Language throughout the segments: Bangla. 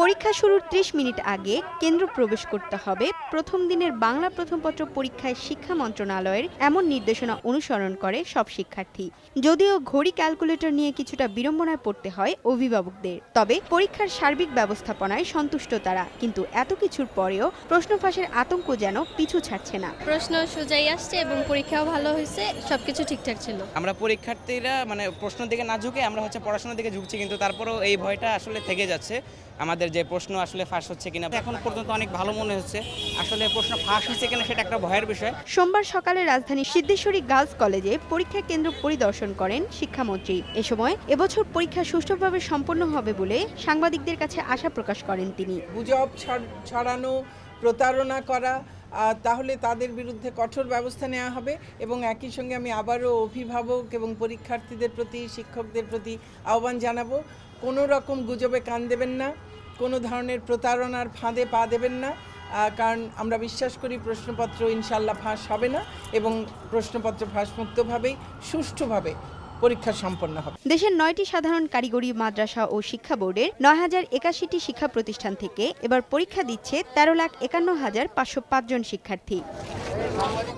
পরীক্ষা শুরুর ৩০ মিনিট আগে কেন্দ্র প্রবেশ করতে হবে প্রথম দিনের বাংলা প্রথমপত্র পরীক্ষায় শিক্ষা মন্ত্রণালয়ের এমন নির্দেশনা অনুসরণ করে সব শিক্ষার্থী। যদিও ঘড়ি ক্যালকুলেটর নিয়ে কিছুটা বিড়ম্বনায় পড়তে হয় অভিভাবকদের, তবে পরীক্ষার সার্বিক ব্যবস্থাপনায় সন্তুষ্ট তারা। কিন্তু এত কিছুর পরেও প্রশ্ন ফাঁসের আতঙ্ক যেন পিছু ছাড়ছে না। প্রশ্ন সোজাই আসছে এবং পরীক্ষাও ভালো হয়েছে, সবকিছু ঠিকঠাক ছিল। আমরা পরীক্ষার্থীরা প্রশ্ন দিকে না ঝুঁকে আমরা পড়াশোনার দিকে ঝুঁকছি, কিন্তু তারপরেও এই ভয়টা আসলে থেকে যাচ্ছে আমাদের যে প্রশ্ন আসলে ফাঁস হচ্ছে কিনা। এখন পর্যন্ত অনেক ভালো মনে হচ্ছে, আসলে প্রশ্ন ফাঁস হচ্ছে কিনা সেটা একটা ভয়ের বিষয়। সোমবার সকালে রাজধানীর সিদ্ধেশ্বরী গার্লস কলেজে পরীক্ষা কেন্দ্র পরিদর্শন করেন শিক্ষামন্ত্রী। এ সময় এবছর পরীক্ষা সুষ্ঠুভাবে সম্পন্ন হবে বলে সাংবাদিকদের কাছে আশা প্রকাশ করেন তিনি। গুজব ছড়ানো, প্রতারণা করা, তাহলে তাদের বিরুদ্ধে কঠোর ব্যবস্থা নেওয়া হবে। এবং একই সঙ্গে আমি আবারও অভিভাবক এবং পরীক্ষার্থীদের প্রতি, শিক্ষকদের প্রতি আহ্বান জানাবো, কোনো রকম গুজবে কান দেবেন না, কোনো ধরনের প্রতারণার ফাঁদে পা দেবেন না। কারণ আমরা বিশ্বাস করি প্রশ্নপত্র ইনশাল্লাহ ফাঁস হবে না এবং প্রশ্নপত্র ফাঁসমুক্তভাবেই সুষ্ঠুভাবে পরীক্ষা সম্পন্ন হবে। দেশের 9টি সাধারণ কারিগরি মাদ্রাসা ও শিক্ষা বোর্ডের 9,081টি শিক্ষা প্রতিষ্ঠান থেকে এবার পরীক্ষা দিচ্ছে 13,51,505 জন শিক্ষার্থী।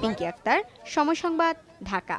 পিঙ্কি আক্তার, সময় সংবাদ, ঢাকা।